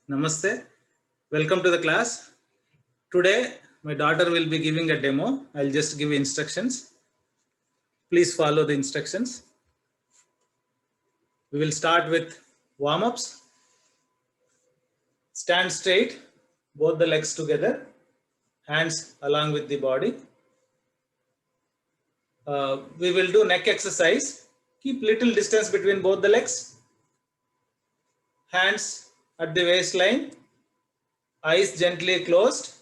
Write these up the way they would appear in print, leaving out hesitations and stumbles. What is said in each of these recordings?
Namaste. Welcome to the class. Today, my daughter will be giving a demo. I'll just give instructions. Please follow the instructions. We will start with warm-ups. Stand straight, both the legs together, hands along with the body. We will do neck exercise. Keep little distance between both the legs. Hands at the waistline. Eyes gently closed.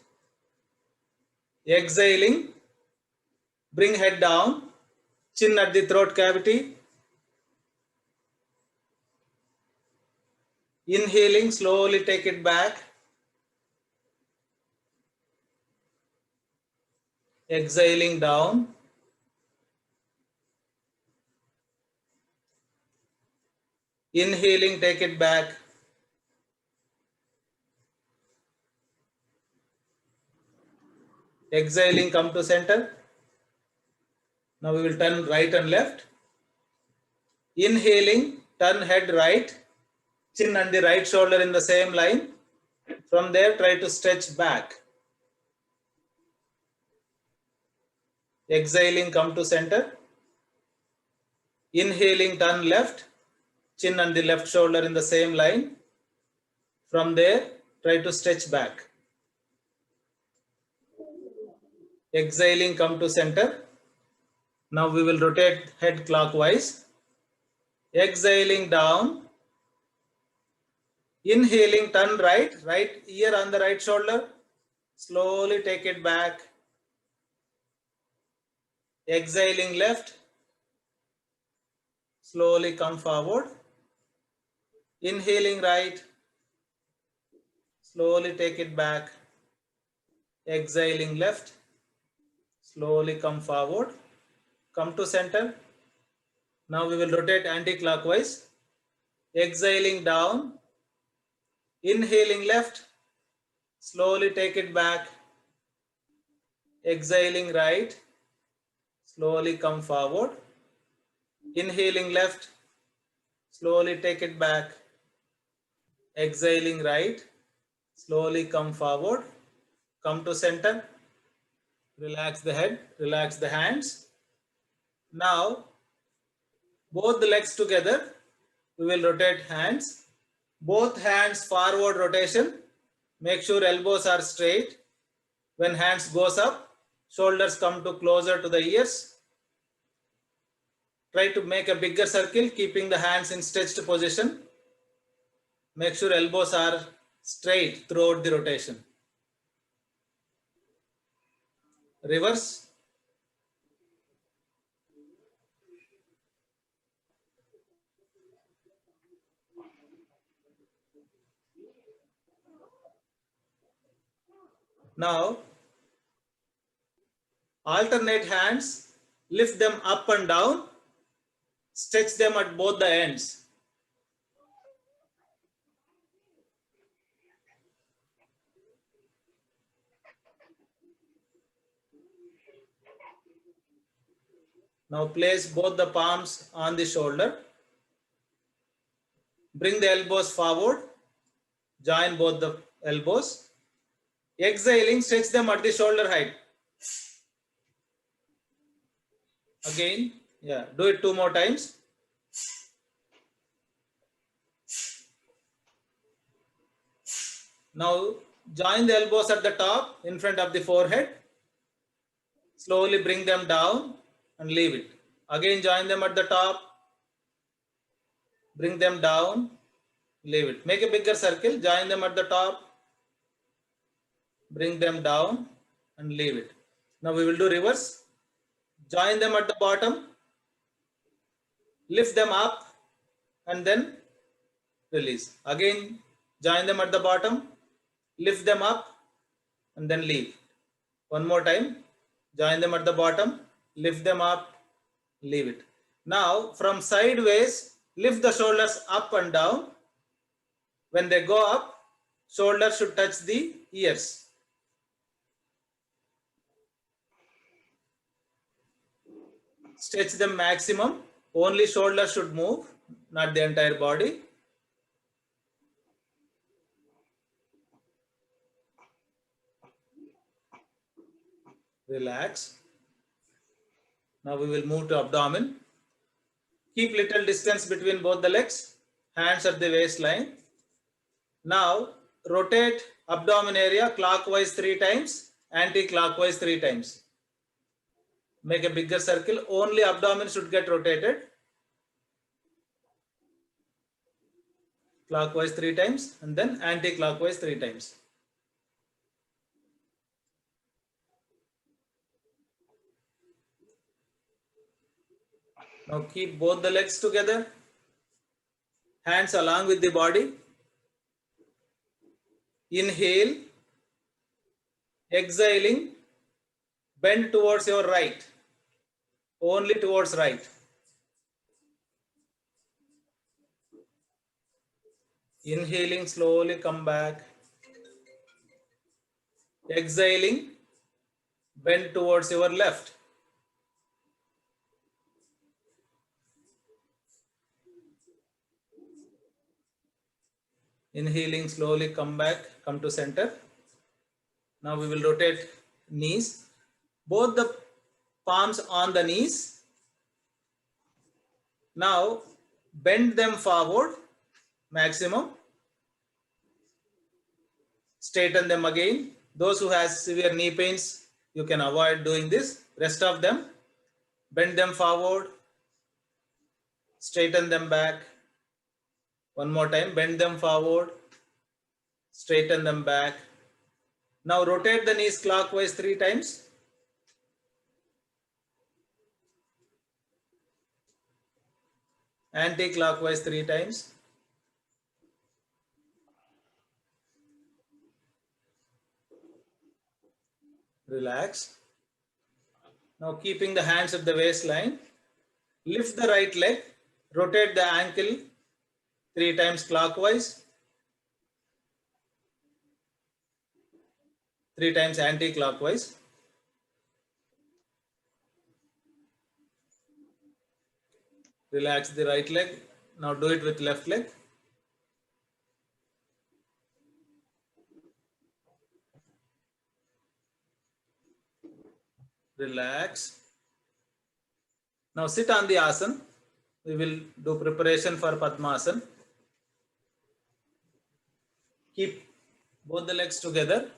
Exhaling. Bring head down. Chin at the throat cavity. Inhaling, slowly take it back. Exhaling down. Inhaling, take it back. Exhaling, come to center. Now we will turn right and left. Inhaling, turn head right. Chin and the right shoulder in the same line. From there, try to stretch back. Exhaling, come to center. Inhaling, turn left. Chin and the left shoulder in the same line. From there, try to stretch back. Exhaling, come to center. Now we will rotate head clockwise. Exhaling down. Inhaling, turn right. Right ear on the right shoulder. Slowly take it back. Exhaling left. Slowly come forward. Inhaling right. Slowly take it back. Exhaling left. Slowly come forward. Come to center. Now we will rotate anti-clockwise. Exhaling down. Inhaling left. Slowly take it back. Exhaling right. Slowly come forward. Inhaling left. Slowly take it back. Exhaling right. Slowly come forward. Come to center. Relax the head. Relax the hands. Now, both the legs together. We will rotate hands. Both hands forward rotation. Make sure elbows are straight. When hands goes up, shoulders come to closer to the ears. Try to make a bigger circle, keeping the hands in stretched position. Make sure elbows are straight throughout the rotation. Reverse. Now, alternate hands, lift them up and down, stretch them at both the ends. Now place both the palms on the shoulder. Bring the elbows forward. Join both the elbows. Exhaling, stretch them at the shoulder height. Again, do it 2 more times. Now join the elbows at the top in front of the forehead. Slowly bring them down and leave it. Again join them at the top. Bring them down, leave it. Make a bigger circle, join them at the top. Bring them down and leave it. Now we will do reverse. Join them at the bottom. Lift them up and then release. Again join them at the bottom. Lift them up and then leave. One more time. Join them at the bottom. Lift them up. Leave it. Now from sideways, lift the shoulders up and down. When they go up, shoulders should touch the ears. Stretch them maximum. Only shoulders should move, not the entire body. Relax. Now we will move to abdomen. Keep little distance between both the legs. Hands at the waistline. Now rotate abdomen area clockwise 3 times, anti-clockwise 3 times. Make a bigger circle. Only abdomen should get rotated. Clockwise 3 times and then anti-clockwise 3 times. Now keep both the legs together. Hands along with the body. Inhale. Exhaling. Bend towards your right. Only towards right. Inhaling, slowly come back. Exhaling, bend towards your left. Inhaling, slowly come back, come to center. Now we will rotate knees. Both the palms on the knees. Now bend them forward, maximum. Straighten them again. Those who have severe knee pains, you can avoid doing this. Rest of them, bend them forward, straighten them back. One more time, bend them forward, straighten them back. Now rotate the knees clockwise 3 times. Anti-clockwise 3 times. Relax. Now keeping the hands at the waistline, lift the right leg, rotate the ankle 3 times clockwise, 3 times anti-clockwise. Relax the right leg. Now do it with left leg. Relax. Now sit on the asana. We will do preparation for Padmasana. Keep both the legs together,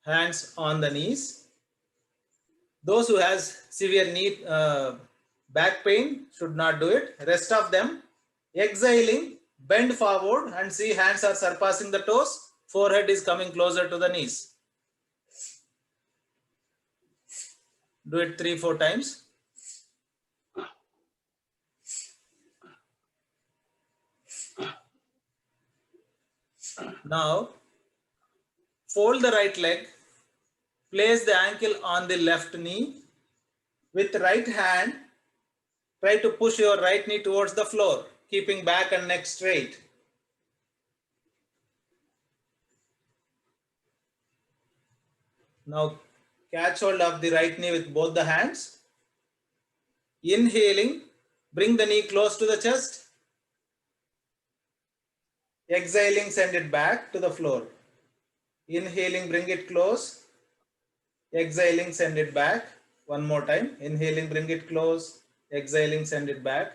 hands on the knees. Those who has severe knee back pain should not do it. Rest of them, exhaling, bend forward and see hands are surpassing the toes. Forehead is coming closer to the knees. Do it 3-4 times. Now, fold the right leg, place the ankle on the left knee. With right hand, try to push your right knee towards the floor, keeping back and neck straight. Now, catch hold of the right knee with both the hands. Inhaling, bring the knee close to the chest. Exhaling, send it back to the floor. Inhaling, bring it close. Exhaling, send it back. One more time. Inhaling, bring it close. Exhaling, send it back.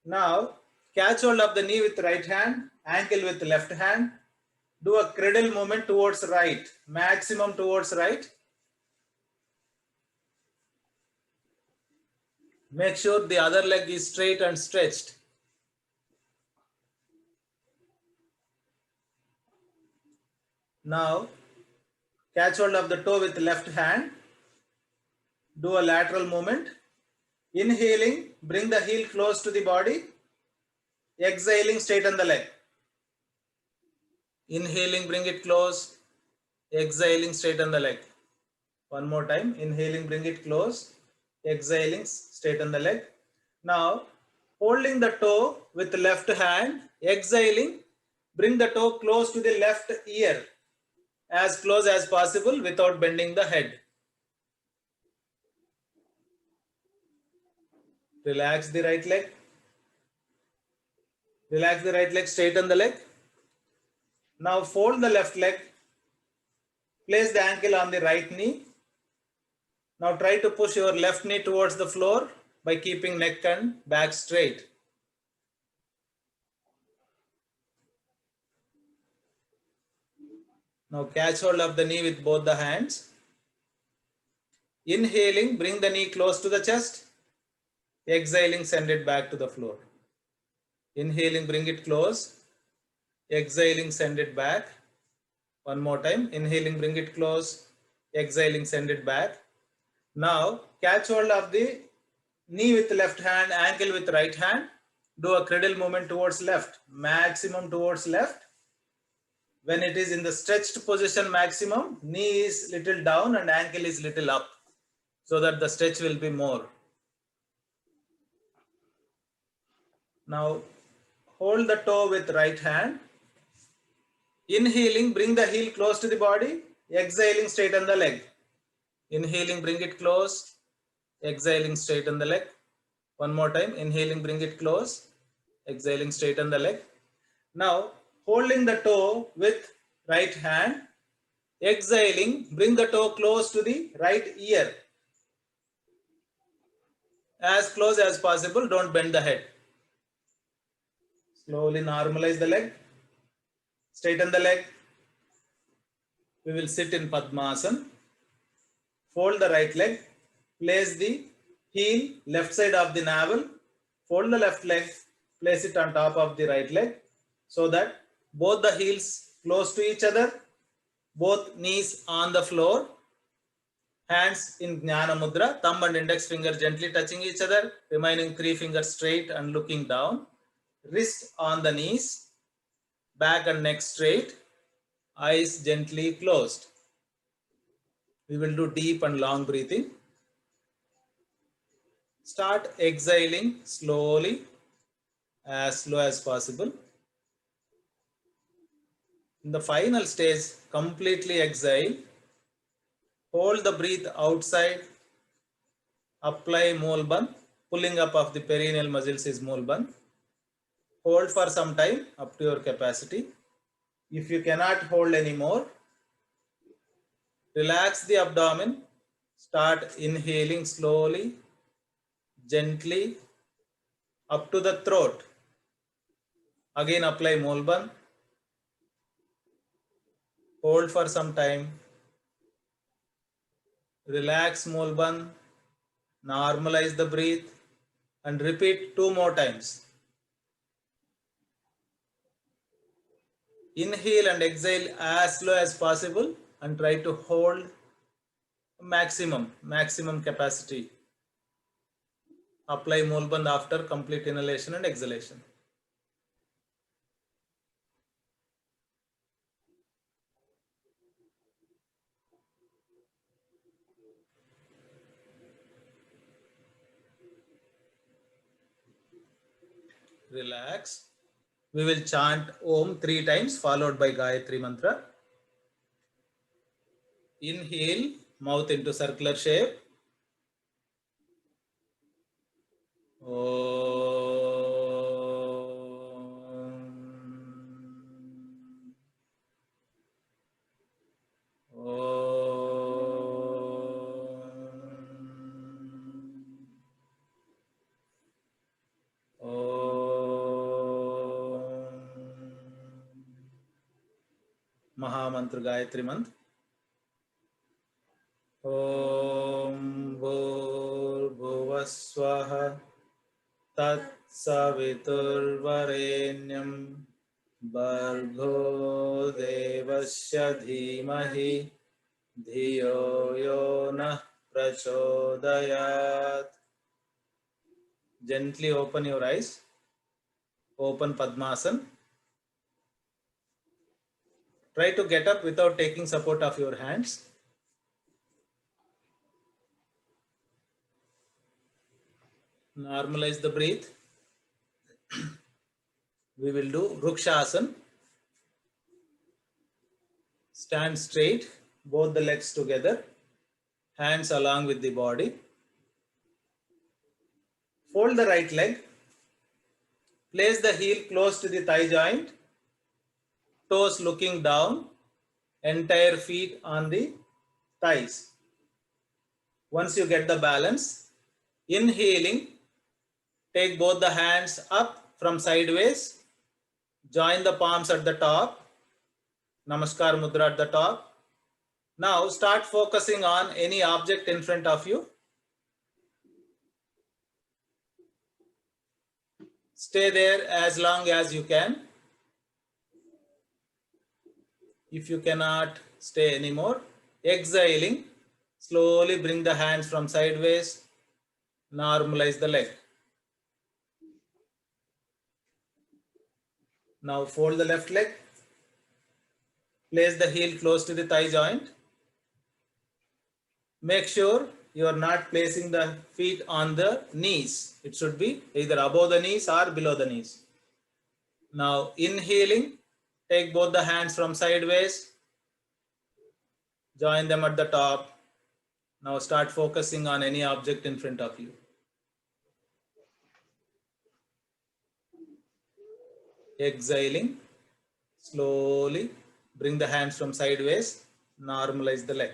Now, catch hold of the knee with right hand, ankle with left hand. Do a cradle movement towards right, maximum towards right. Make sure the other leg is straight and stretched. Now, catch hold of the toe with left hand. Do a lateral movement. Inhaling, bring the heel close to the body. Exhaling, straighten the leg. Inhaling, bring it close. Exhaling, straighten the leg. One more time. Inhaling, bring it close. Exhaling, straighten the leg. Now, holding the toe with the left hand. Exhaling, bring the toe close to the left ear. As close as possible without bending the head. Relax the right leg. Relax the right leg, straighten the leg. Now fold the left leg. Place the ankle on the right knee. Now try to push your left knee towards the floor by keeping neck and back straight. Now catch hold of the knee with both the hands. Inhaling, bring the knee close to the chest. Exhaling, send it back to the floor. Inhaling, bring it close. Exhaling, send it back. One more time. Inhaling, bring it close. Exhaling, send it back. Now catch hold of the knee with left hand, ankle with right hand. Do a cradle movement towards left, maximum towards left. When it is in the stretched position maximum, knee is little down and ankle is little up, so that the stretch will be more. Now hold the toe with right hand. Inhaling, bring the heel close to the body. Exhaling, straighten the leg. Inhaling, bring it close. Exhaling, straighten the leg. One more time. Inhaling, bring it close. Exhaling, straighten the leg. Now holding the toe with right hand. Exhaling, bring the toe close to the right ear. As close as possible, don't bend the head. Slowly normalize the leg. Straighten the leg. We will sit in Padmasana. Fold the right leg. Place the heel left side of the navel. Fold the left leg. Place it on top of the right leg so that both the heels close to each other. Both knees on the floor. Hands in Jnana Mudra. Thumb and index finger gently touching each other. Remaining 3 fingers straight and looking down. Wrist on the knees. Back and neck straight. Eyes gently closed. We will do deep and long breathing. Start exhaling slowly, as slow as possible. In the final stage, completely exhale. Hold the breath outside. Apply Molban. Pulling up of the perineal muscles is Molban. Hold for some time up to your capacity. If you cannot hold anymore, relax the abdomen. Start inhaling slowly, gently up to the throat. Again apply Molban. Hold for some time. Relax Molban. Normalize the breath and repeat 2 more times. Inhale and exhale as slow as possible and try to hold maximum capacity. Apply Molban after complete inhalation and exhalation. Relax. We will chant Om 3 times followed by Gayatri Mantra. Inhale, mouth into circular shape. Mahamantra Gayatri Mantra. Om Bhurbhuvaswaha Tat Saviturvarenyam Bhargo Devasya Dhimahi Dhiyo Yo Nah Prachodayat. Gently open your eyes. Open Padmasana. Try to get up without taking support of your hands. Normalize the breath. We will do Vrukshasana. Stand straight, both the legs together, hands along with the body. Fold the right leg. Place the heel close to the thigh joint. Toes looking down. Entire feet on the thighs. Once you get the balance, inhaling, take both the hands up from sideways, join the palms at the top, Namaskar Mudra at the top. Now start focusing on any object in front of you. Stay there as long as you can. If you cannot stay anymore, exhaling, slowly bring the hands from sideways, normalize the leg. Now fold the left leg, place the heel close to the thigh joint. Make sure you are not placing the feet on the knees. It should be either above the knees or below the knees. Now inhaling, take both the hands from sideways, join them at the top. Now start focusing on any object in front of you. Exhaling, slowly bring the hands from sideways, normalize the leg.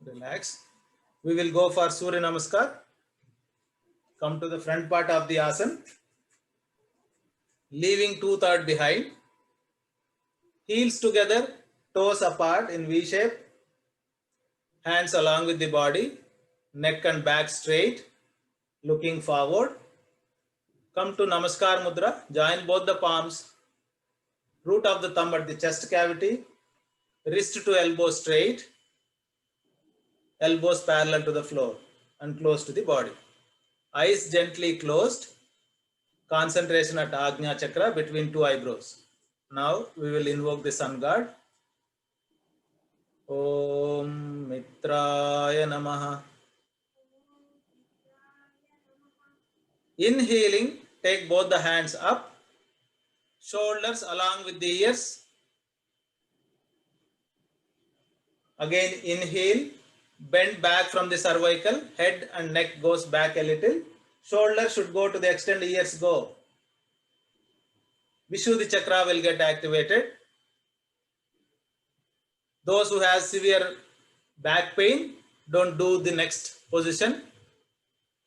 Relax. We will go for Surya Namaskar. Come to the front part of the asana. Leaving 2/3 behind. Heels together, toes apart in V shape. Hands along with the body. Neck and back straight. Looking forward. Come to Namaskar Mudra. Join both the palms. Root of the thumb at the chest cavity. Wrist to elbow straight. Elbows parallel to the floor and close to the body. Eyes gently closed. Concentration at Ajna Chakra between two eyebrows. Now we will invoke the Sun God. Om Mitraya Namaha. Inhaling, take both the hands up, shoulders along with the ears. Again inhale, bend back from the cervical, head and neck goes back a little. Shoulder should go to the extent ears go. Vishuddhi Chakra will get activated. Those who have severe back pain, don't do the next position.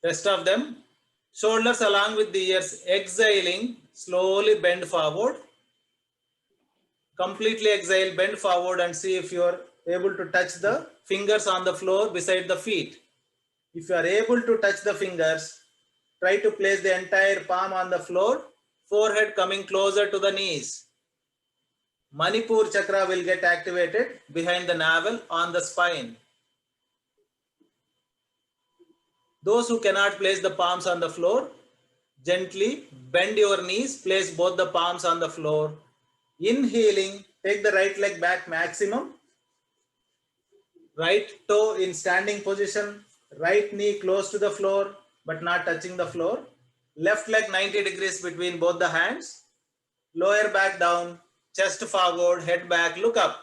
Rest of them, shoulders along with the ears, exhaling, slowly bend forward. Completely exhale, bend forward and see if you are able to touch the fingers on the floor beside the feet. If you are able to touch the fingers, try to place the entire palm on the floor, forehead coming closer to the knees. Manipur Chakra will get activated behind the navel on the spine. Those who cannot place the palms on the floor, gently bend your knees, place both the palms on the floor. Inhaling, take the right leg back maximum. Right toe in standing position, right knee close to the floor but not touching the floor. Left leg 90 degrees between both the hands. Lower back down, chest forward, head back, look up.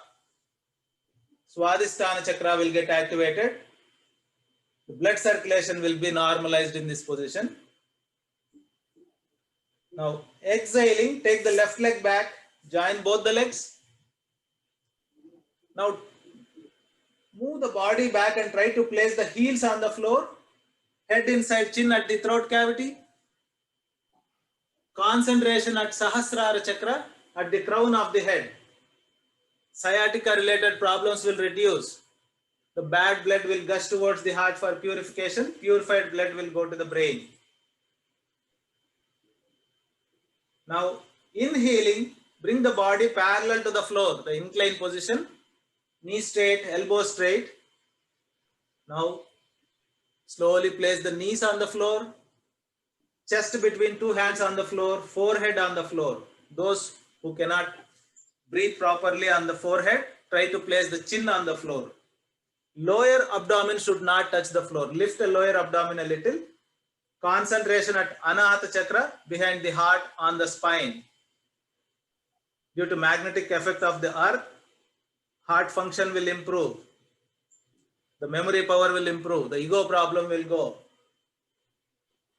Swadhisthana Chakra will get activated. The blood circulation will be normalized in this position. Now exhaling, take the left leg back, join both the legs. Now move the body back and try to place the heels on the floor. Head inside, chin at the throat cavity. Concentration at Sahasrara Chakra at the crown of the head. Sciatica related problems will reduce. The bad blood will gush towards the heart for purification. Purified blood will go to the brain. Now inhaling, bring the body parallel to the floor, the inclined position. Knee straight, elbow straight. Now slowly place the knees on the floor. Chest between two hands on the floor, forehead on the floor. Those who cannot breathe properly on the forehead, try to place the chin on the floor. Lower abdomen should not touch the floor. Lift the lower abdomen a little. Concentration at Anahata Chakra behind the heart on the spine. Due to magnetic effect of the earth, heart function will improve. The memory power will improve. The ego problem will go.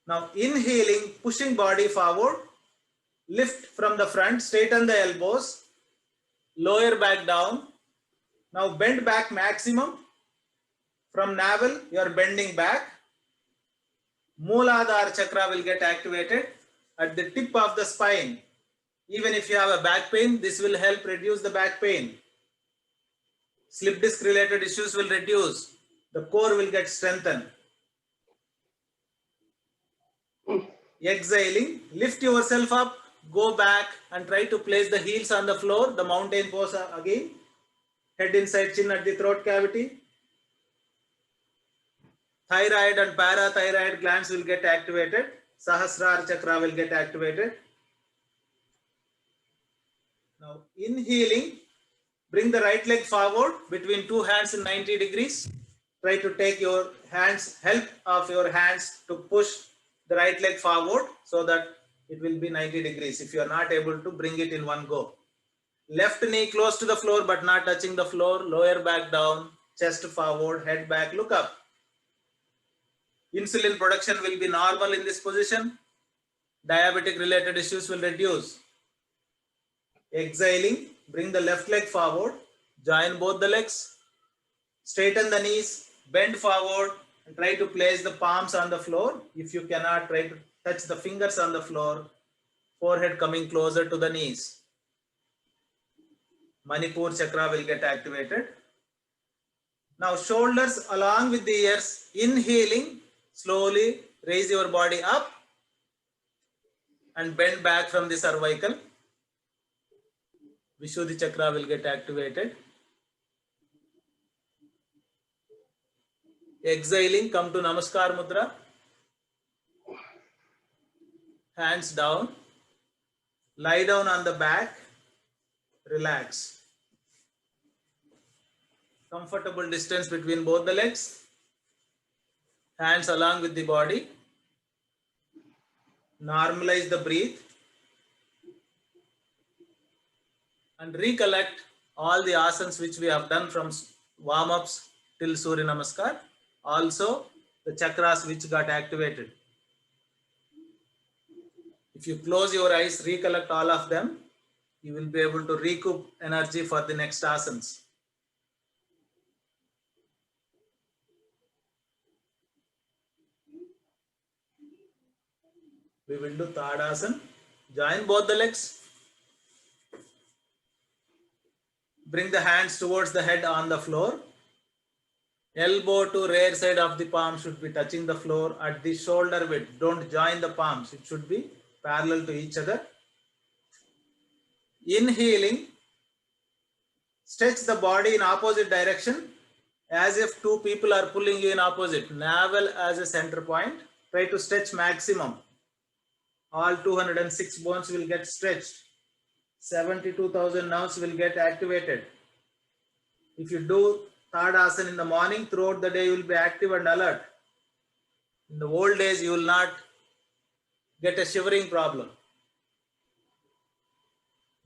Now inhaling, pushing body forward. Lift from the front, straighten the elbows. Lower back down. Now bend back maximum. From navel, you are bending back. Mooladhara chakra will get activated at the tip of the spine. Even if you have a back pain, this will help reduce the back pain. Slip disc related issues will reduce. The core will get strengthened. Exhaling, lift yourself up, go back and try to place the heels on the floor, the mountain pose again. Head inside chin at the throat cavity. Thyroid and parathyroid glands will get activated. Sahasrara chakra will get activated. Now inhaling, bring the right leg forward between two hands in 90 degrees. Try to take your hands, help of your hands to push the right leg forward so that it will be 90 degrees if you are not able to bring it in one go. Left knee close to the floor but not touching the floor, lower back down, chest forward, head back, look up. Insulin production will be normal in this position. Diabetic related issues will reduce. Exhaling, bring the left leg forward, join both the legs, straighten the knees, bend forward and try to place the palms on the floor. If you cannot, try to touch the fingers on the floor, forehead coming closer to the knees. Manipur chakra will get activated. Now shoulders along with the ears, inhaling, slowly raise your body up and bend back from the cervical. Vishuddhi chakra will get activated. Exhaling, come to Namaskar Mudra. Hands down. Lie down on the back. Relax. Comfortable distance between both the legs. Hands along with the body. Normalize the breath. And recollect all the asanas which we have done from warm-ups till Surya Namaskar. Also the chakras which got activated. If you close your eyes, recollect all of them, you will be able to recoup energy for the next asanas. We will do Tadasana. Join both the legs. Bring the hands towards the head on the floor. Elbow to rear side of the palm should be touching the floor at the shoulder width. Don't join the palms. It should be parallel to each other. Inhaling, stretch the body in opposite direction as if two people are pulling you in opposite. Navel as a center point. Try to stretch maximum. All 206 bones will get stretched. 72,000 nerves will get activated. If you do Tadasana in the morning, throughout the day you will be active and alert. In the old days, you will not get a shivering problem.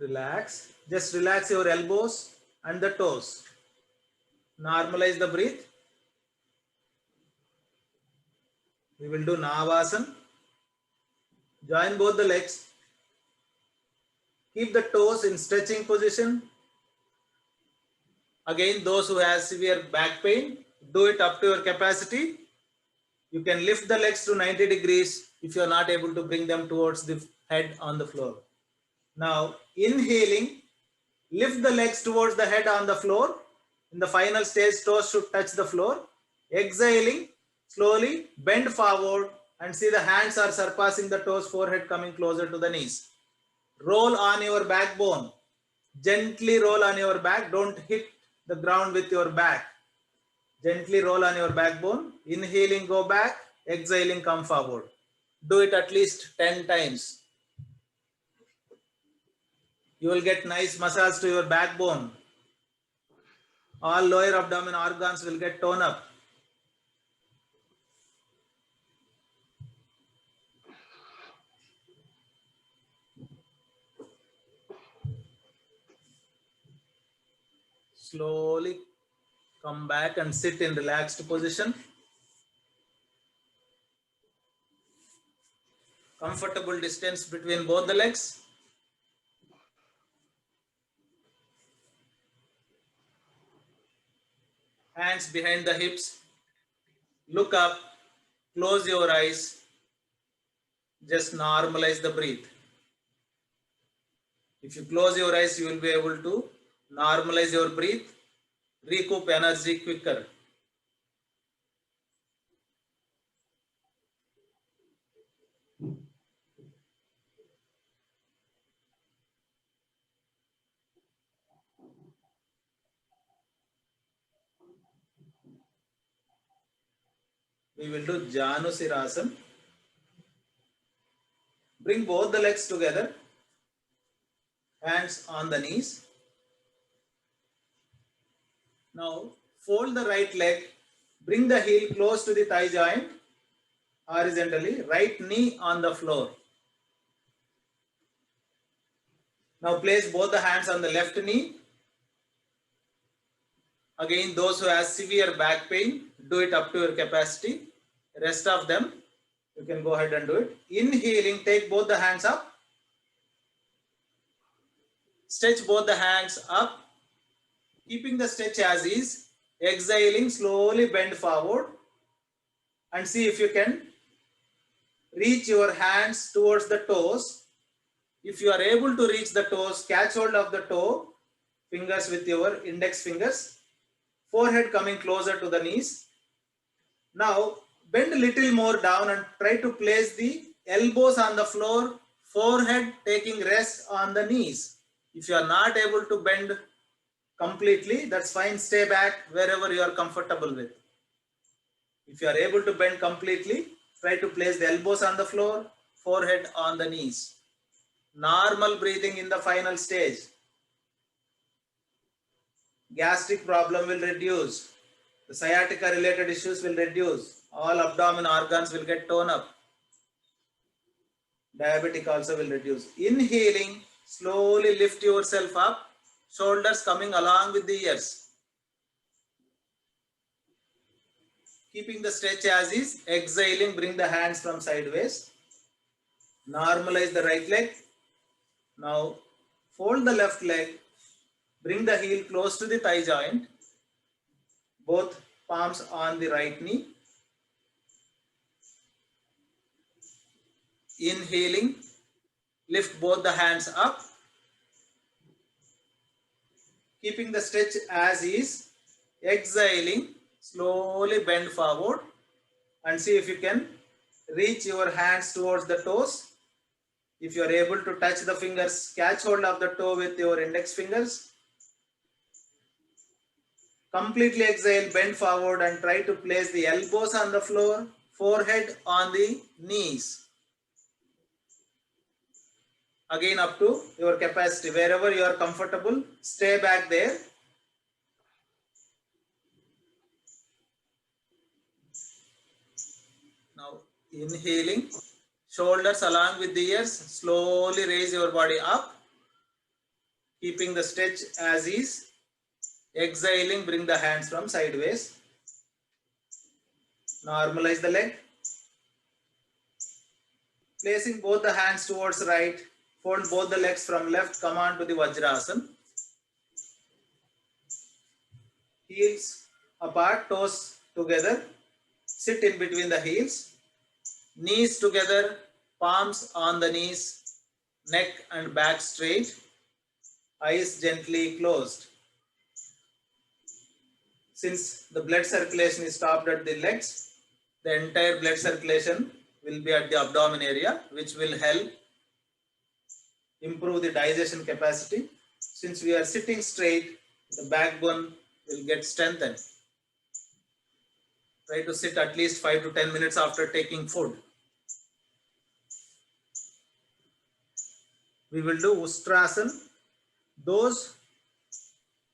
Relax. Just relax your elbows and the toes. Normalize the breath. We will do Navasana. Join both the legs. Keep the toes in stretching position. Again, those who have severe back pain, do it up to your capacity. You can lift the legs to 90 degrees if you are not able to bring them towards the head on the floor. Now, inhaling, lift the legs towards the head on the floor. In the final stage, toes should touch the floor. Exhaling, slowly bend forward and see the hands are surpassing the toes, forehead coming closer to the knees. Roll on your backbone. Gently roll on your back. Don't hit the ground with your back. Gently roll on your backbone. Inhaling, go back. Exhaling, come forward. Do it at least 10 times. You will get nice massage to your backbone. All lower abdomen organs will get toned up. Slowly come back and sit in relaxed position. Comfortable distance between both the legs. Hands behind the hips. Look up, close your eyes, just normalize the breath. If you close your eyes, you will be able to normalize your breath, recoup energy quicker. We will do Janu Sirasana. Bring both the legs together, hands on the knees. Now fold the right leg, bring the heel close to the thigh joint horizontally, right knee on the floor. Now place both the hands on the left knee. Again, those who have severe back pain, do it up to your capacity. Rest of them, you can go ahead and do it. Inhaling, take both the hands up. Stretch both the hands up. Keeping the stretch as is. Exhaling, slowly bend forward. And see if you can reach your hands towards the toes. If you are able to reach the toes, catch hold of the toe, fingers with your index fingers. Forehead coming closer to the knees. Now bend a little more down and try to place the elbows on the floor, forehead taking rest on the knees. If you are not able to bend completely, that's fine. Stay back wherever you are comfortable with. If you are able to bend completely, try to place the elbows on the floor, forehead on the knees. Normal breathing in the final stage. Gastric problem will reduce. The sciatica related issues will reduce. All abdomen organs will get toned up. Diabetic also will reduce. Inhaling, slowly lift yourself up. Shoulders coming along with the ears. Keeping the stretch as is. Exhaling, bring the hands from sideways. Normalize the right leg. Now fold the left leg. Bring the heel close to the thigh joint. Both palms on the right knee. Inhaling, lift both the hands up. Keeping the stretch as is. Exhaling, slowly bend forward and see if you can reach your hands towards the toes. If you are able to touch the fingers, catch hold of the toe with your index fingers. Completely exhale, bend forward and try to place the elbows on the floor, forehead on the knees. Again up to your capacity, wherever you are comfortable, stay back there. Now inhaling, shoulders along with the ears, slowly raise your body up. Keeping the stretch as is. Exhaling, bring the hands from sideways. Normalize the leg. Placing both the hands towards right. Fold both the legs from left. Come on to the Vajrasana. Heels apart, toes together. Sit in between the heels. Knees together, palms on the knees. Neck and back straight. Eyes gently closed. Since the blood circulation is stopped at the legs, the entire blood circulation will be at the abdomen area, which will help improve the digestion capacity. Since we are sitting straight, the backbone will get strengthened. Try to sit at least 5 to 10 minutes after taking food. We will do Ustrasana. Those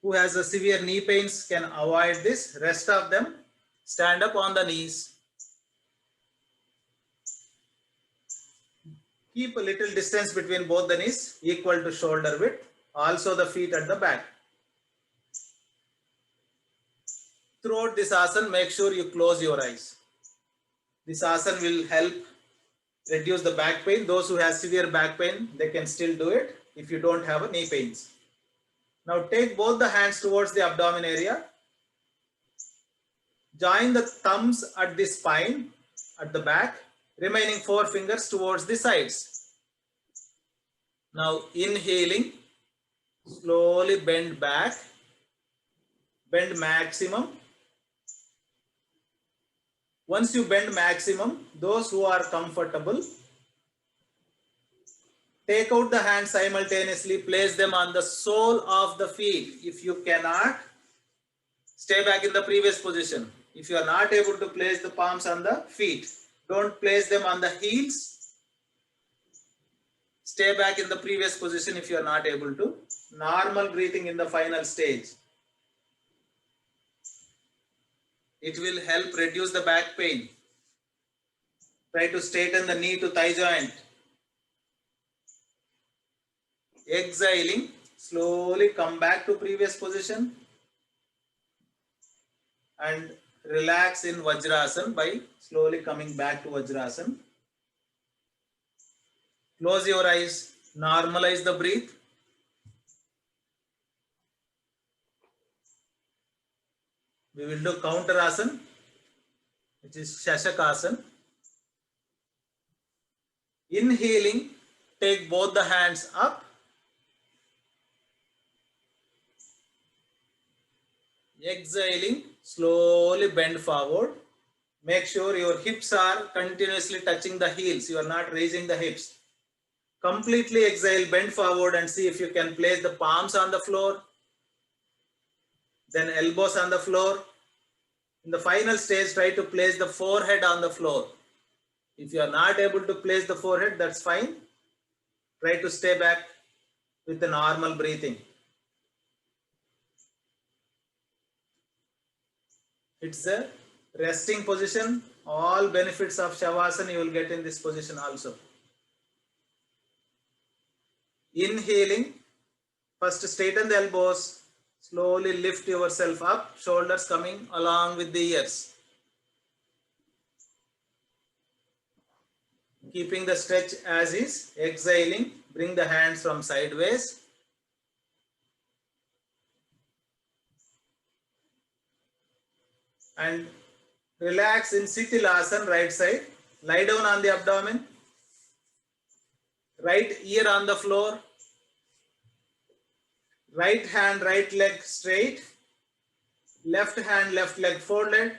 who has a severe knee pains can avoid this. Rest of them, stand up on the knees. Keep a little distance between both the knees, equal to shoulder width. Also the feet at the back. Throughout this asana, make sure you close your eyes. This asana will help reduce the back pain. Those who have severe back pain, they can still do it if you don't have a knee pains. Now take both the hands towards the abdomen area. Join the thumbs at the spine, at the back, remaining 4 fingers towards the sides. Now inhaling, slowly bend back, bend maximum. Once you bend maximum, those who are comfortable, take out the hands simultaneously, place them on the sole of the feet. If you cannot, stay back in the previous position. If you are not able to place the palms on the feet, don't place them on the heels. Stay back in the previous position if you are not able to. Normal breathing in the final stage. It will help reduce the back pain. Try to straighten the knee to thigh joint. Exhaling, slowly come back to previous position and relax in Vajrasana by slowly coming back to Vajrasana. Close your eyes, normalize the breath. We will do counter asana, which is Shashakasana. Inhaling, take both the hands up. Exhaling, slowly bend forward. Make sure your hips are continuously touching the heels. You are not raising the hips. Completely exhale, bend forward and see if you can place the palms on the floor. Then elbows on the floor. In the final stage, try to place the forehead on the floor. If you are not able to place the forehead, that's fine. Try to stay back with the normal breathing. It's a resting position. All benefits of Shavasana you will get in this position also. Inhaling, first straighten the elbows. Slowly lift yourself up, shoulders coming along with the ears. Keeping the stretch as is. Exhaling, bring the hands from sideways. And relax in Sithilasana, right side. Lie down on the abdomen. Right ear on the floor. Right hand, right leg straight. Left hand, left leg folded.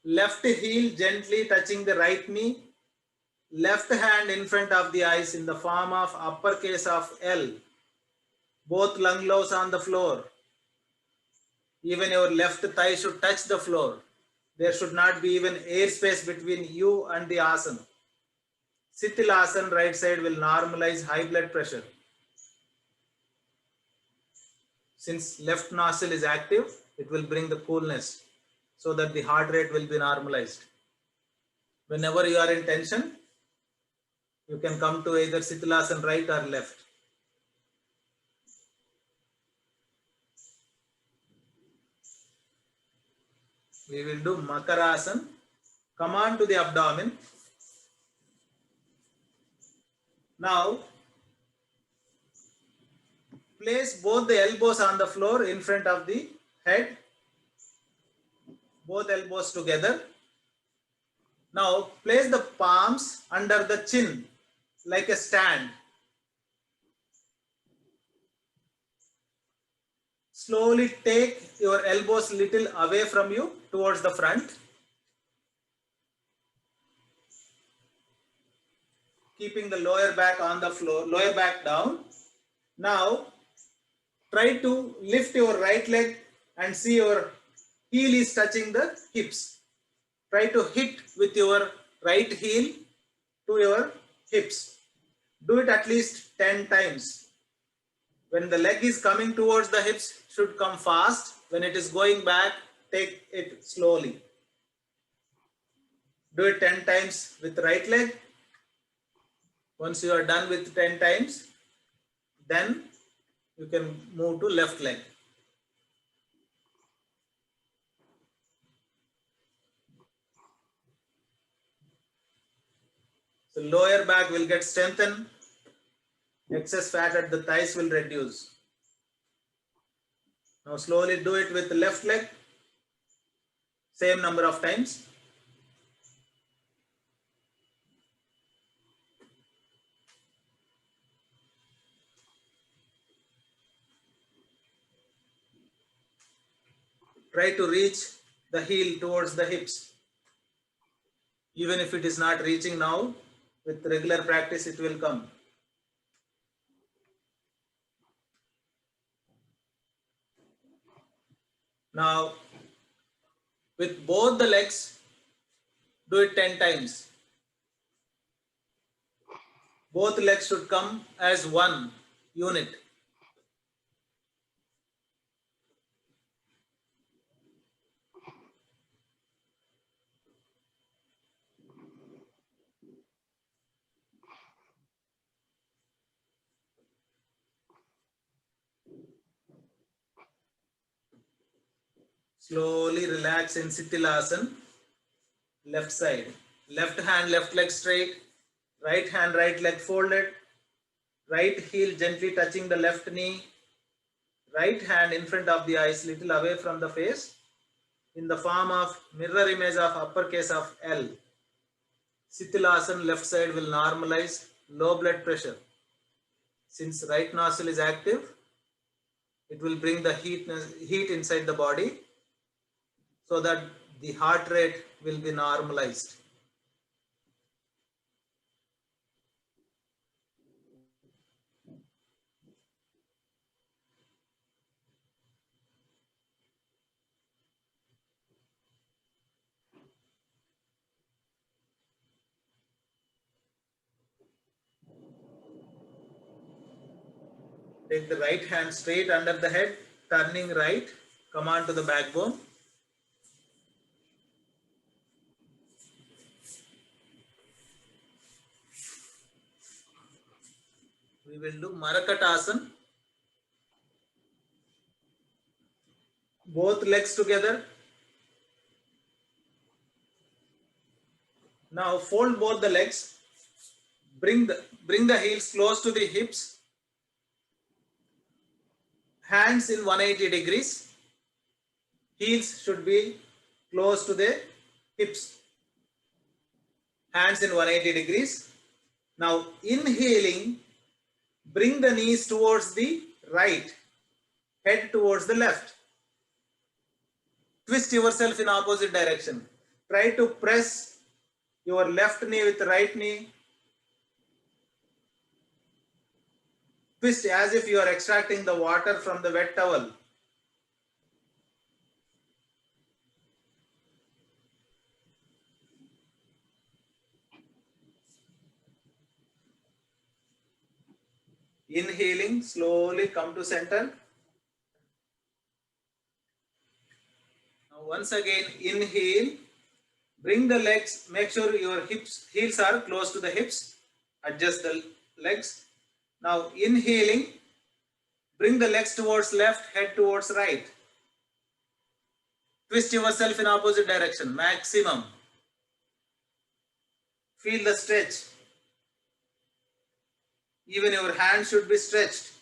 Left heel gently touching the right knee. Left hand in front of the eyes in the form of uppercase of L. Both lung lows on the floor. Even your left thigh should touch the floor. There should not be even air space between you and the asana. Sithilasana, right side will normalize high blood pressure. Since left nostril is active, it will bring the coolness so that the heart rate will be normalized. Whenever you are in tension, you can come to either Sithilasana right or left. We will do Makarasana. Come on to the abdomen. Now, place both the elbows on the floor in front of the head. Both elbows together. Now, place the palms under the chin like a stand. Slowly take your elbows little away from you towards the front. Keeping the lower back on the floor, lower back down. Now, try to lift your right leg and see your heel is touching the hips. Try to hit with your right heel to your hips. Do it at least 10 times. When the leg is coming towards the hips, should come fast. When it is going back, take it slowly. Do it 10 times with right leg. Once you are done with 10 times, then you can move to left leg. So lower back will get strengthened. Excess fat at the thighs will reduce. Now slowly do it with the left leg. Same number of times. Try to reach the heel towards the hips. Even if it is not reaching now, with regular practice it will come. Now, with both the legs, do it 10 times. Both legs should come as one unit. Slowly relax in Sithilasana. Left side. Left hand, left leg straight. Right hand, right leg folded. Right heel gently touching the left knee. Right hand in front of the eyes, little away from the face. In the form of mirror image of uppercase of L. Sithilasana left side will normalize low blood pressure. Since right nostril is active, it will bring the heat inside the body so that the heart rate will be normalized. Take the right hand straight under the head, turning right, come on to the backbone. We will do Marakatasana. Both legs together. Now fold both the legs. Bring the heels close to the hips. Hands in 180 degrees. Heels should be close to the hips. Hands in 180 degrees. Now inhaling, bring the knees towards the right, head towards the left. Twist yourself in opposite direction. Try to press your left knee with the right knee. Twist as if you are extracting the water from the wet towel. Inhaling, slowly come to center. Now once again, inhale, bring the legs, make sure your heels are close to the hips, adjust the legs. Now inhaling, bring the legs towards left, head towards right. Twist yourself in opposite direction, maximum. Feel the stretch. Even your hand should be stretched.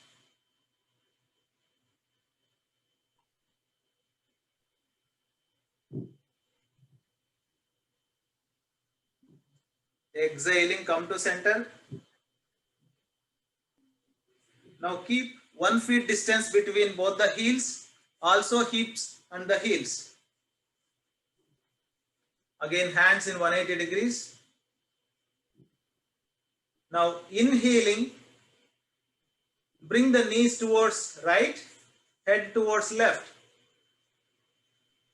Exhaling, come to center. Now keep 1 feet distance between both the heels, also hips and the heels. Again, hands in 180 degrees. Now inhaling, bring the knees towards right, head towards left.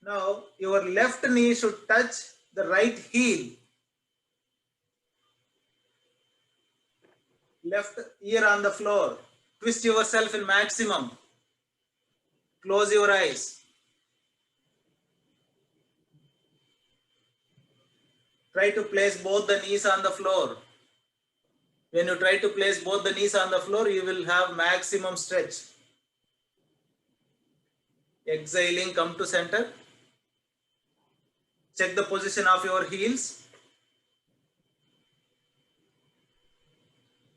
Now your left knee should touch the right heel. Left ear on the floor. Twist yourself in maximum. Close your eyes. Try to place both the knees on the floor. When you try to place both the knees on the floor, you will have maximum stretch. Exhaling, come to center. Check the position of your heels.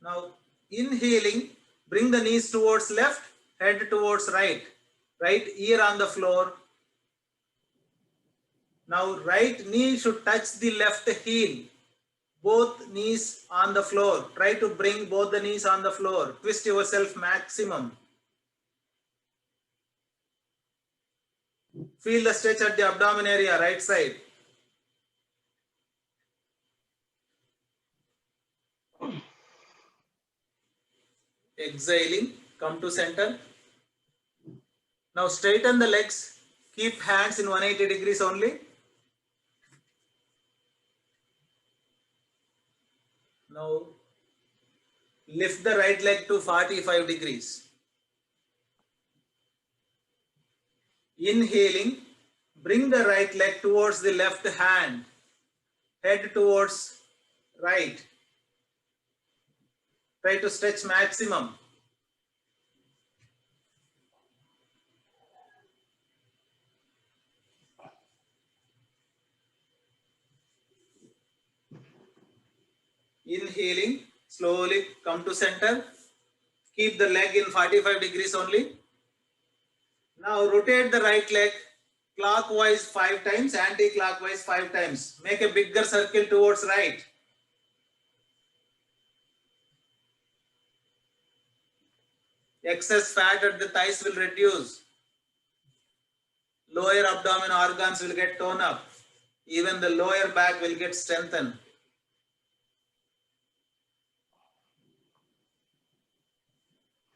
Now inhaling, bring the knees towards left, head towards right. Right ear on the floor. Now right knee should touch the left heel. Both knees on the floor. Try to bring both the knees on the floor. Twist yourself maximum. Feel the stretch at the abdomen area, right side. Exhaling, come to center. Now straighten the legs. Keep hands in 180 degrees only. Now lift the right leg to 45 degrees. Inhaling, bring the right leg towards the left hand. Head towards right. Try to stretch maximum. Inhaling, slowly come to center. Keep the leg in 45 degrees only. Now rotate the right leg clockwise 5 times, anti-clockwise 5 times. Make a bigger circle towards right. Excess fat at the thighs will reduce. Lower abdomen organs will get toned up. Even the lower back will get strengthened.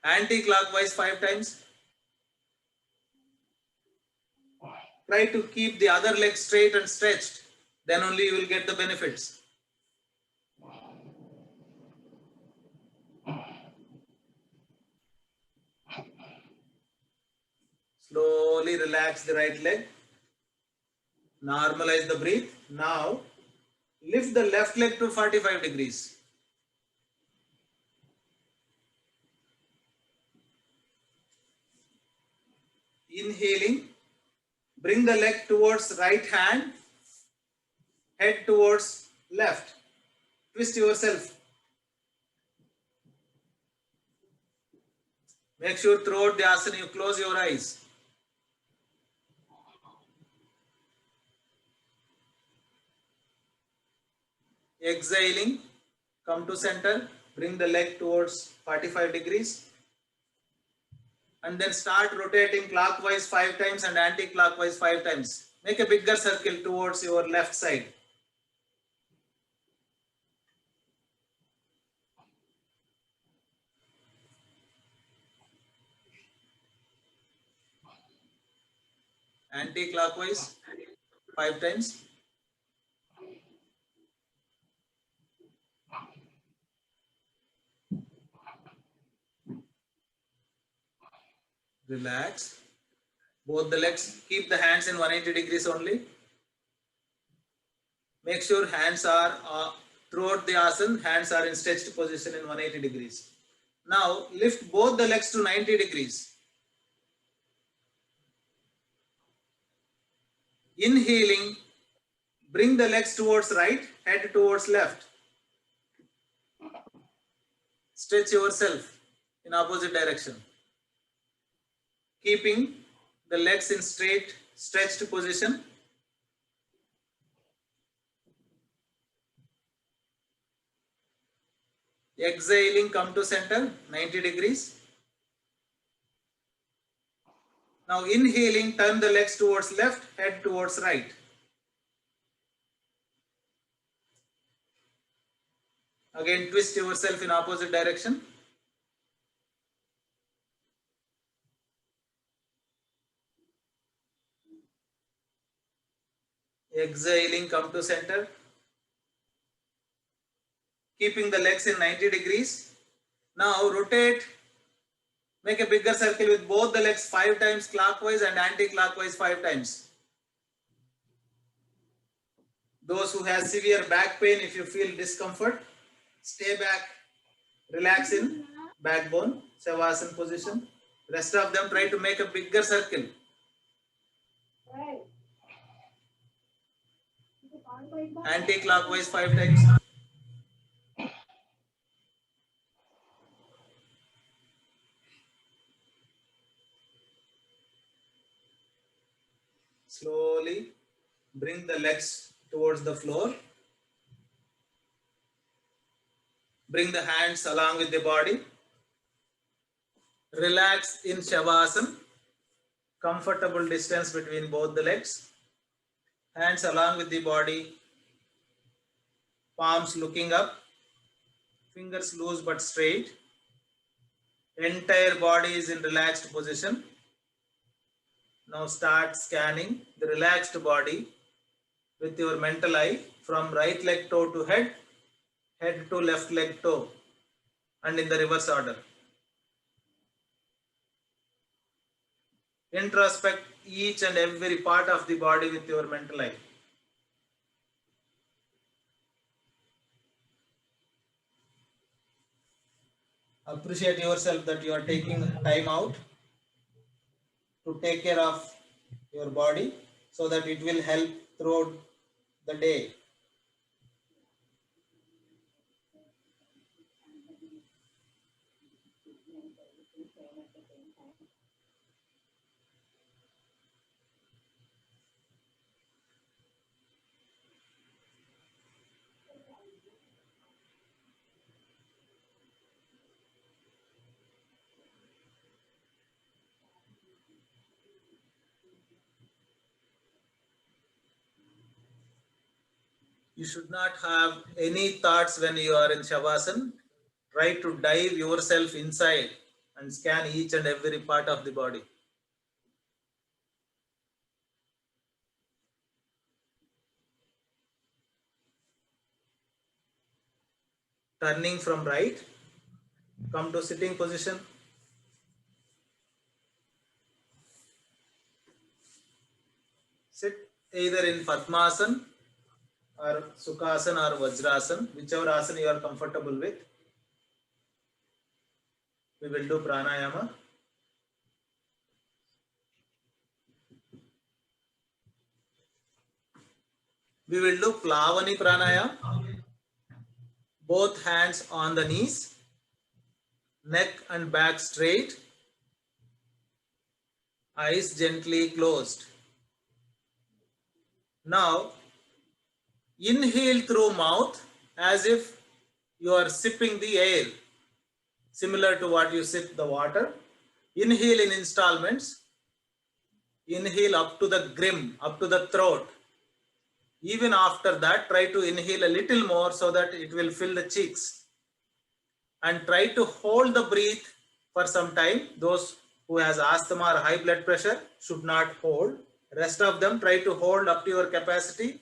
Anti-clockwise 5 times. Try to keep the other leg straight and stretched. Then only you will get the benefits. Slowly relax the right leg. Normalize the breath. Now lift the left leg to 45 degrees. Inhaling, bring the leg towards right hand, head towards left. Twist yourself. Make sure throughout the asana you close your eyes. Exhaling, come to center, bring the leg towards 45 degrees. And then start rotating clockwise 5 times and anti-clockwise 5 times. Make a bigger circle towards your left side. Anti-clockwise 5 times. Relax. Both the legs, keep the hands in 180 degrees only. Make sure hands are throughout the asana, hands are in stretched position in 180 degrees. Now lift both the legs to 90 degrees. Inhaling, bring the legs towards right, head towards left. Stretch yourself in opposite direction. Keeping the legs in straight, stretched position. Exhaling, come to center, 90 degrees. Now inhaling, turn the legs towards left, head towards right. Again, twist yourself in opposite direction. Exhaling, come to center. Keeping the legs in 90 degrees. Now rotate, make a bigger circle with both the legs 5 times clockwise and anti-clockwise 5 times. Those who have severe back pain, if you feel discomfort, stay back, relax in backbone, Shavasana position. Rest of them try to make a bigger circle. Anti-clockwise 5 times. Slowly Bring the legs towards the floor. Bring the hands along with the body. Relax in Shavasana. Comfortable distance between both the legs. Hands along with the body. Palms looking up. Fingers loose but straight. Entire body is in relaxed position. Now start scanning the relaxed body with your mental eye from right leg toe to head, head to left leg toe, and in the reverse order. Introspect each and every part of the body with your mental eye. Appreciate yourself that you are taking time out to take care of your body so that it will help throughout the day. You should not have any thoughts when you are in Shavasana. Try to dive yourself inside and scan each and every part of the body. Turning from right, come to sitting position. Sit either in Padmasana or Sukhasana or Vajrasana, whichever asana you are comfortable with. We will do pranayama. We will do Plavani pranayama. Both hands on the knees, neck and back straight, eyes gently closed. Now, inhale through mouth as if you are sipping the air, similar to what you sip the water. Inhale in installments. Inhale up to the grim, up to the throat. Even after that, try to inhale a little more so that it will fill the cheeks. And try to hold the breath for some time. Those who has asthma or high blood pressure should not hold. Rest of them try to hold up to your capacity.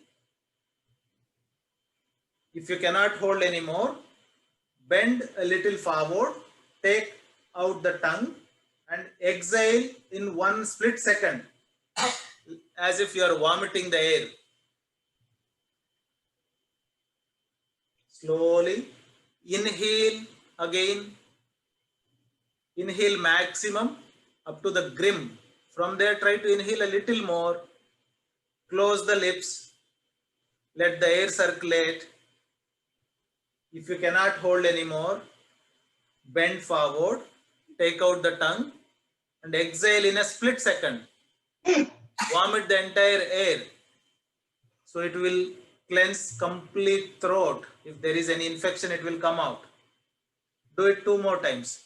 If you cannot hold anymore, bend a little forward, take out the tongue and exhale in one split second as if you are vomiting the air. Slowly inhale again. Inhale maximum up to the grim. From there, try to inhale a little more. Close the lips. Let the air circulate. If you cannot hold anymore, bend forward, take out the tongue and exhale in a split second. Vomit the entire air. So it will cleanse complete throat. If there is any infection, it will come out. Do it 2 more times.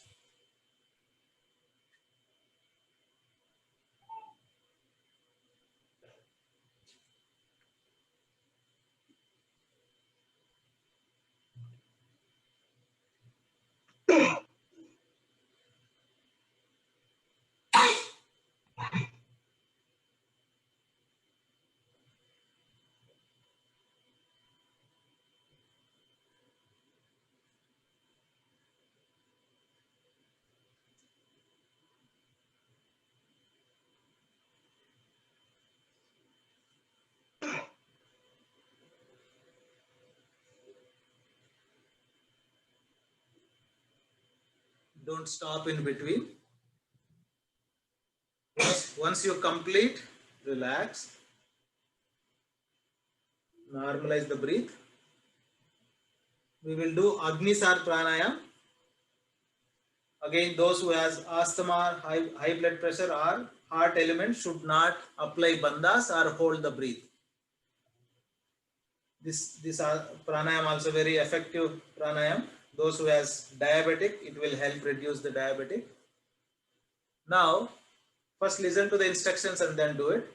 Don't stop in between. Once you complete, relax. Normalize the breath. We will do Agnisar Pranayam. Again, those who has asthma, high blood pressure or heart element should not apply bandhas or hold the breath. This pranayam also very effective pranayam. Those who has diabetic, it will help reduce the diabetic. Now, first listen to the instructions and then do it.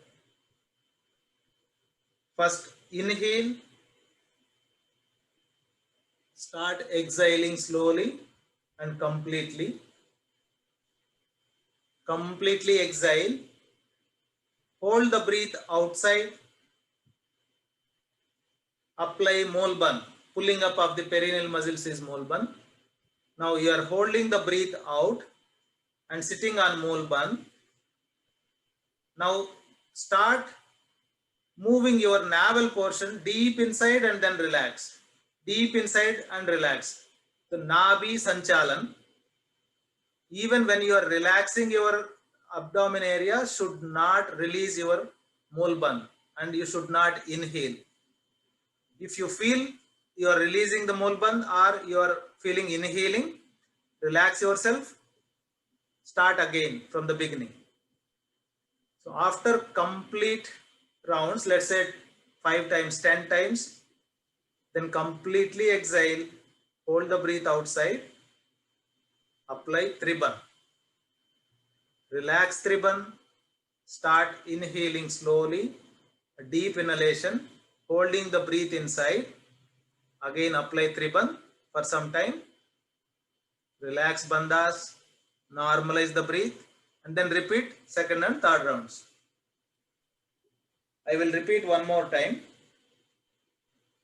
First, inhale. Start exhaling slowly and completely. Completely exhale. Hold the breath outside. Apply Molbun. Pulling up of the perineal muscles is Molbun. Now you are holding the breath out and sitting on Molbun. Now start moving your navel portion deep inside and then relax. Deep inside and relax. The Nabi Sanchalan. Even when you are relaxing your abdomen area, should not release your Molbun and you should not inhale. If you feel you are releasing the Molbun or you are feeling inhaling, relax yourself, start again from the beginning. So after complete rounds, let's say 5 times, 10 times, then completely exhale, hold the breath outside, apply Triban. Relax Triban, start inhaling slowly, a deep inhalation, holding the breath inside, again apply Triban for some time, relax bandhas, normalize the breath, and then repeat second and third rounds. I will repeat one more time.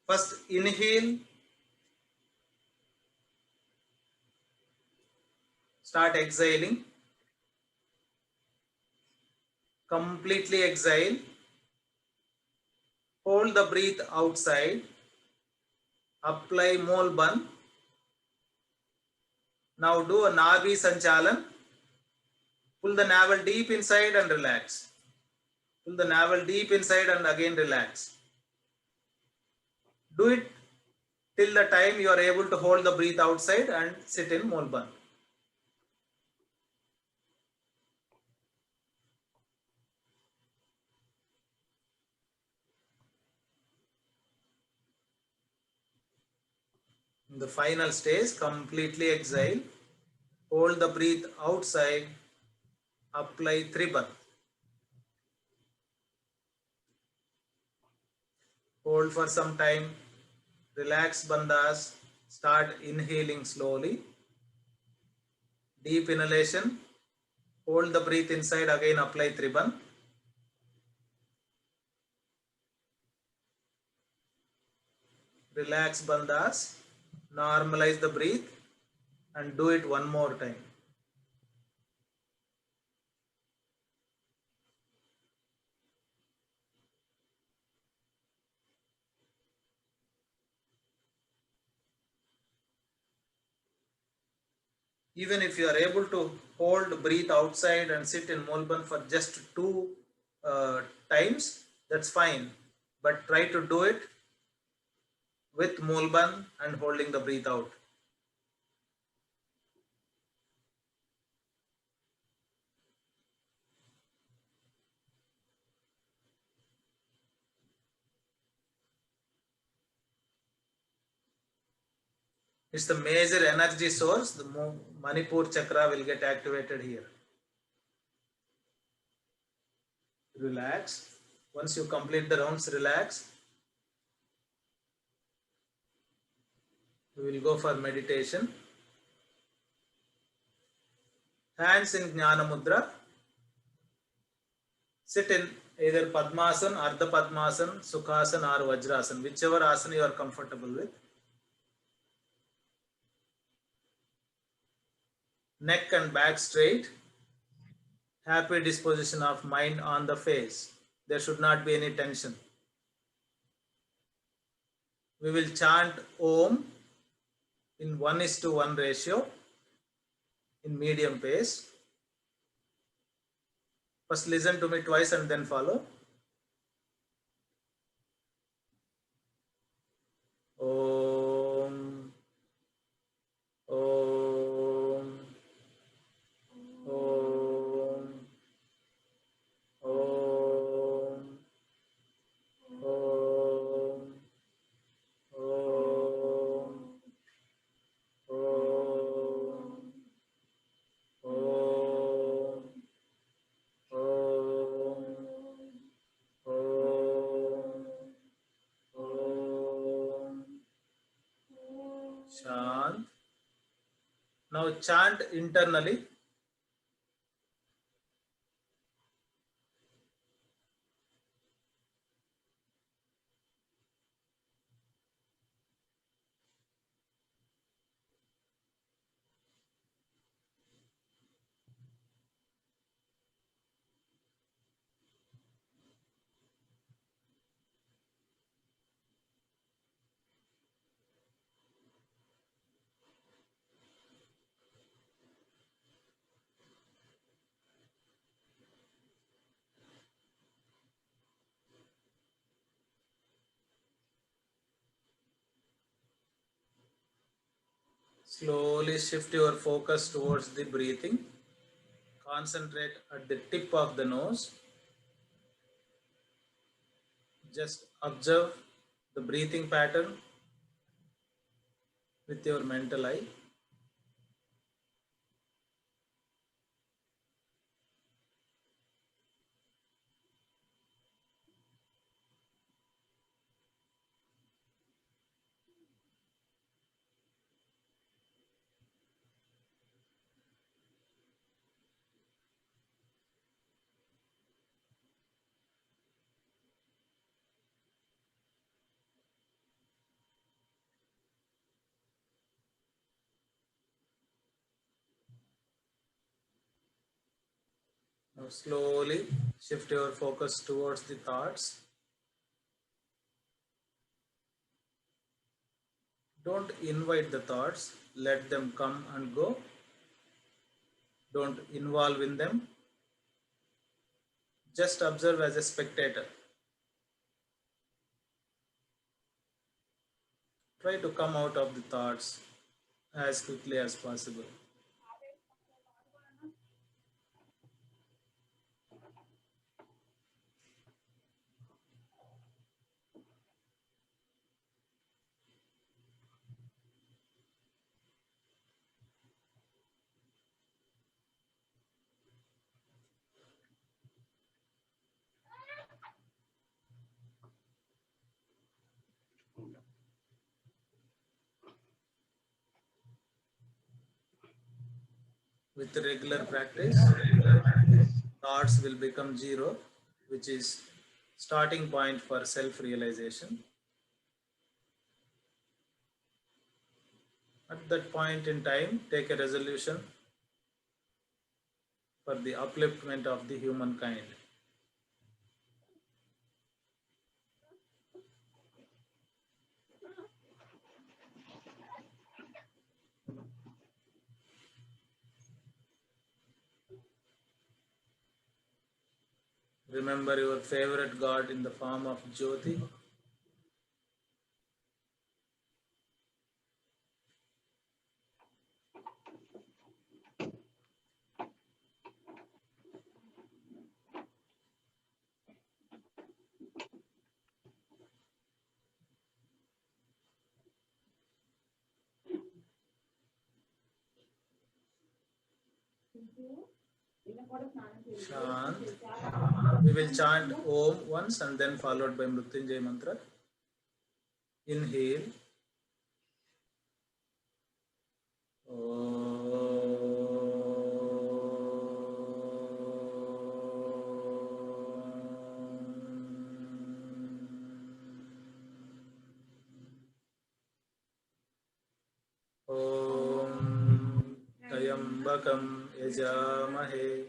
First inhale, start exhaling, completely exhale, hold the breath outside, apply Molbun. Now do a Nabi Sanchalan, pull the navel deep inside and relax. Pull the navel deep inside and again relax. Do it till the time you are able to hold the breath outside and sit in Molbun. In the final stage, completely exhale, hold the breath outside, apply Triban. Hold for some time, relax bandhas, start inhaling slowly. Deep inhalation, hold the breath inside, again apply Triban. Relax bandhas, normalize the breath and do it one more time. Even if you are able to hold breathe outside and sit in Molbun for just 2 times, that's fine. But try to do it with Molbun and holding the breath out. It's the major energy source. The Manipur chakra will get activated here. Relax. Once you complete the rounds, relax. We will go for meditation. Hands in Jnana Mudra. Sit in either Padmasana, Ardha Padmasana, Sukhasana or Vajrasana, whichever asana you are comfortable with. Neck and back straight. Happy disposition of mind on the face. There should not be any tension. We will chant Om in 1:1 ratio in medium pace. First listen to me twice and then follow. Om, Om, Om, Om, Om, Now chant internally. Slowly shift your focus towards the breathing. Concentrate at the tip of the nose. Just observe the breathing pattern with your mental eye. Now slowly shift your focus towards the thoughts. Don't invite the thoughts, let them come and go. Don't involve in them. Just observe as a spectator. Try to come out of the thoughts as quickly as possible. With regular practice, thoughts will become zero, which is starting point for self-realization. At that point in time, take a resolution for the upliftment of the humankind. Remember your favorite God in the form of Jyoti. Shant. We will chant Om once and then followed by Mrutyunjay mantra. Inhale. Om Tayambakam Yajamahe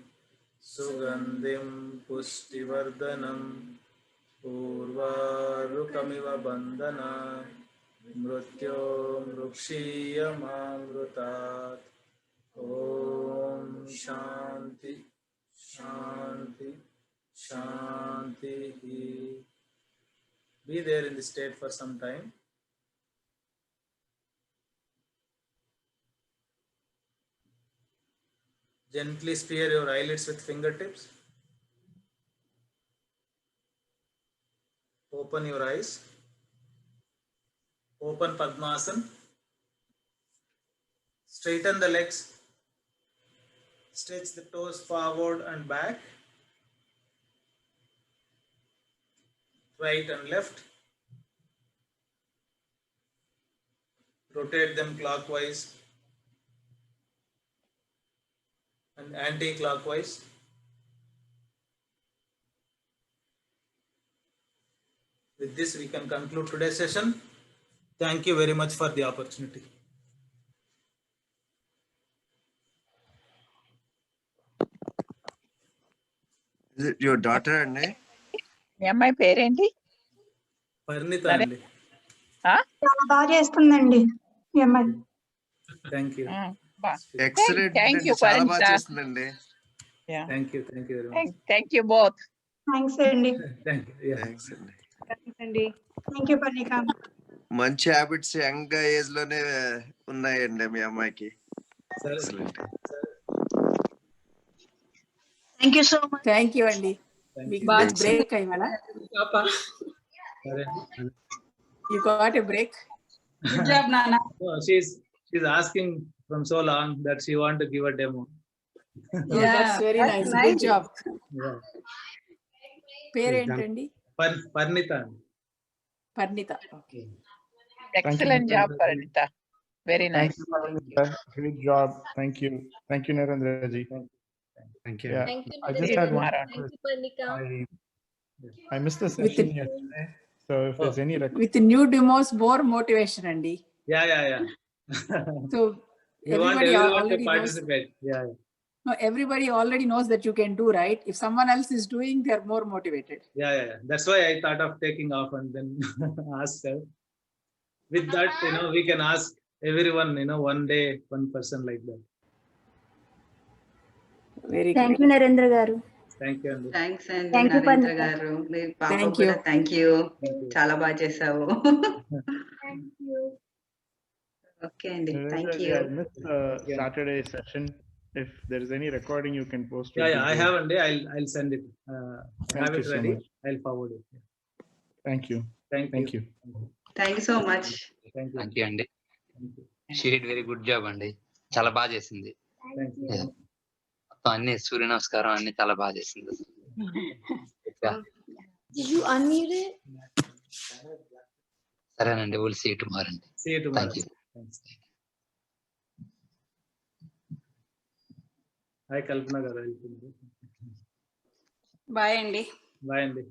Sugandhim Pushtivardhanam Urvarukamiva Bandhana Mrutyo Mrukshiyamamrutat. Om Shanti Shanti Shanti. Be there in the state for some time. Gently smear your eyelids with fingertips. Open your eyes. Open Padmasana. Straighten the legs. Stretch the toes forward and back. Right and left. Rotate them clockwise. and anti-clockwise. With this, we can conclude today's session. Thank you very much for the opportunity. Is it your daughter అండి? మీ అమ్మాయి పేరేంటి? Parnita అండి. చాలా బాగా చేస్తుందండి ఈ అమ్మాయి. Thank you. Excellent. Thank you, చాలా బాగా Parnita. చేస్తుందండి. Thank you very much. Thank you both. Thanks అండి. Thank you. Yeah. థ్యాంక్స్ అండి. Thank you Parnika. మంచి హ్యాబిట్స్ యంగ్ ఏజ్ లోనే ఉన్నాయండి మీ అమ్మాయికి. Sir, Excellent. Thank you so much. Thank you అండి. thank మీకు you. బాగా Thanks. బ్రేక్ ఇవాళ. Sir, you got a break. Good job నాన్న. no, she's asking from so long that she want to give a demo. That's very nice. Good job. Yeah. పేరేంటండి? Parnita. Parnita. Okay. Excellent job, Parnita. Very nice. Thank you, Narendra. Great job. Thank you. Thank you, Narendra ji. Thank you. Yeah, Thank you, I just had one. Thank you, Parnika. I missed the session yesterday. So if there's any with new demos more motivation అండి. Yeah. So We want everybody everyone to already knows. participate. Yeah. No, everybody already knows that you can do, right? If someone else is doing, they are more motivated. Yeah. That's why I thought of taking off and then ask her. With that, we can ask everyone, one day, one person like that. Very thank good. You Narendra గారు. Thank you, Andy. Thanks అండి Thank you, Narendra Parnita. గారు. మీ పాప Thank కూడా you. Thank you. Thank you. చాలా బాగా చేసావు. Okay అండి, thank you. I missed the Saturday session. If there is any recording, you can post it. Yeah, I have, Andy. I'll send it. I Thank have you it so ready. much. I'll forward it. Thank you. Thank you. Thank you so much. Thank you. Thank you అండి. Thank you. She did very good job అండి. చాలా బాగా చేసింది. Thank you. Yeah. మొత్తం అన్ని సూర్య నమస్కారం అన్ని చాలా బాగా చేసింది. Did you unmute it? సరేనండి, విల్ సీ యు టుమారో అండి. See you tomorrow. Thank you. Thanks. Hi, Kalpana garu. Bye అండి. Bye, Andy.